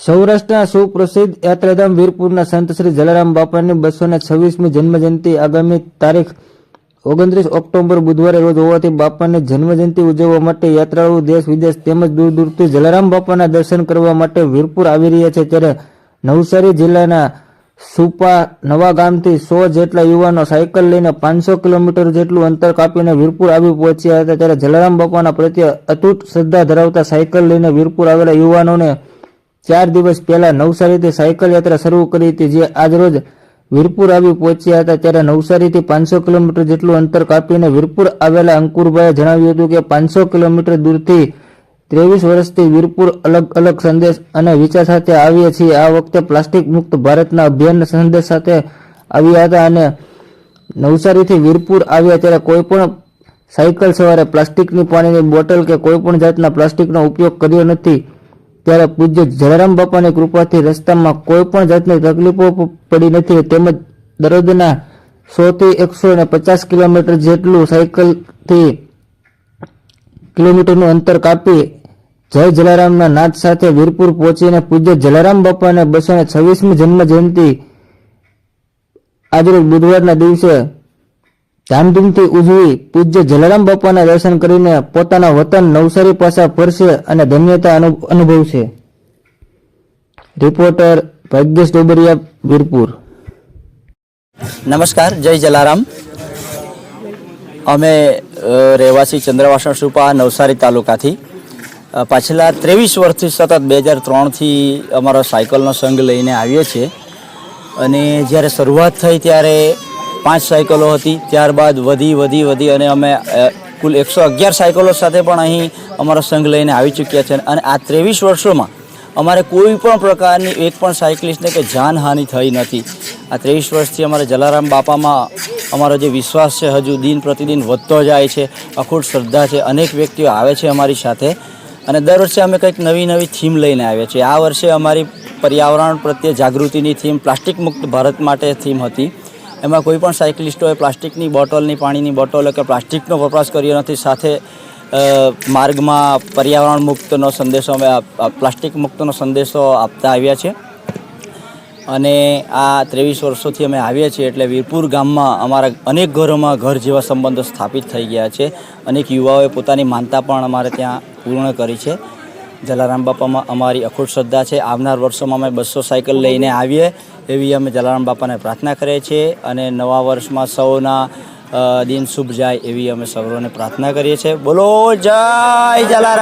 સૌરાષ્ટ્રના સુપ્રસિદ્ધ યાત્રાધામ વીરપુરના સંત શ્રી જલારામ બાપાની 226મી જન્મજયંતિ આગામી તારીખ 29 ઓક્ટોબર બુધવારે રોજ હોવાથી બાપાની જન્મજયંતિ ઉજવવા માટે યાત્રાળુઓ દેશ વિદેશ તેમજ દૂર દૂરથી જલારામ બાપાના દર્શન કરવા માટે વીરપુર આવી રહ્યા છે। ત્યારે નવસારી જિલ્લાના સુપા નવા ગામથી 100 જેટલા યુવાનો સાયકલ લઈને 500 કિલોમીટર જેટલું અંતર કાપીને વીરપુર આવી પહોંચ્યા હતા। ત્યારે જલારામ બાપાના પ્રત્યે અતૂટ શ્રદ્ધા ધરાવતા સાયકલ લઈને વીરપુર આવેલા યુવાનોને 4 દિવસ પહેલા નવસારીથી સાયકલ યાત્રા શરૂ કરી હતી, જે આજરોજ વીરપુર આવી પહોંચ્યા હતા। ત્યારે નવસારીથી 500 કિલોમીટર જેટલું અંતર કાપીને વીરપુર આવેલા અંકુરભાઈએ જણાવ્યું હતું કે 500 કિલોમીટર દૂરથી 23 વર્ષથી વીરપુર અલગ અલગ સંદેશ અને વિચાર સાથે આવીએ છીએ। આ વખતે પ્લાસ્ટિક મુક્ત ભારતના અભિયાન સંદેશ સાથે આવ્યા હતા અને નવસારીથી વીરપુર આવ્યા ત્યારે કોઈ પણ સાયકલ સવારે પ્લાસ્ટિકની પાણીની બોટલ કે કોઈ પણ જાતના પ્લાસ્ટિકનો ઉપયોગ કર્યો નથી। ત્યારે પૂજ્ય જલારામ બાપાની કૃપાથી રસ્તામાં કોઈ પણ જાતની તકલીફો પડી નથી તેમજ દરરોજના 100 થી 150 કિલોમીટર જેટલું સાયકલથી કિલોમીટરનું અંતર કાપી જય જલારામના નાદ સાથે વીરપુર પહોંચીને પૂજ્ય જલારામ બાપાને 226મી જન્મ જયંતિ આજરોજ બુધવારના દિવસે ધામધૂમથી ઉજવી પૂજ્ય જલારામ બાપાના દર્શન કરીને પોતાના વતન નવસારી પાછા ફરશે અને ધન્યતા અનુભવશે। રિપોર્ટર ભાગ્યેશ ડોબરિયા, વીરપુર। નમસ્કાર, જય જલારામ। અમે રહેવાસી ચંદ્રવાસણ સુપા નવસારી તાલુકાથી પાછલા 23 વર્ષથી સતત 2003થી અમારો સાયકલનો સંઘ લઈને આવીએ છીએ અને જ્યારે શરૂઆત થઈ ત્યારે 5 સાયકલો હતી, ત્યારબાદ વધી અને અમે કુલ 111 સાયકલો સાથે પણ અહીં અમારો સંઘ લઈને આવી ચૂક્યા છે અને આ 23 વર્ષોમાં અમારે કોઈ પણ પ્રકારની એક પણ સાયકલિસ્ટને કે જાનહાનિ થઈ નથી। આ 23 વર્ષથી અમારે જલારામ બાપામાં અમારો જે વિશ્વાસ છે હજુ દિન પ્રતિદિન વધતો જાય છે, અખૂટ શ્રદ્ધા છે। અનેક વ્યક્તિઓ આવે છે અમારી સાથે અને દર વર્ષે અમે કંઈક નવી થીમ લઈને આવ્યા છીએ। આ વર્ષે અમારી પર્યાવરણ પ્રત્યે જાગૃતિની થીમ પ્લાસ્ટિક મુક્ત ભારત માટે થીમ હતી। એમાં કોઈ પણ સાયકલિસ્ટોએ પ્લાસ્ટિકની બોટલની પાણીની બોટલો કે પ્લાસ્ટિકનો વપરાશ કર્યો નથી। સાથે માર્ગમાં પર્યાવરણ મુક્તનો સંદેશો અમે પ્લાસ્ટિક મુક્તનો સંદેશો આપતા આવ્યા છે અને આ 23 વર્ષોથી અમે આવ્યા છીએ એટલે વીરપુર ગામમાં અમારા અનેક ઘરોમાં ઘર જેવા સંબંધો સ્થાપિત થઈ ગયા છે। અનેક યુવાઓએ પોતાની માનતા પણ અમારે ત્યાં પૂર્ણ કરી છે। જલારામ બાપામાં અમારી અખૂટ શ્રદ્ધા છે। આવનાર વર્ષોમાં અમે 200 સાયકલ લઈને આવીએ એવી અમે જલારામ બાપાને પ્રાર્થના કરીએ છીએ અને નવા વર્ષમાં સૌના દિન શુભ જાય એવી અમે સૌને પ્રાર્થના કરીએ છીએ। બોલો જય જલારામ।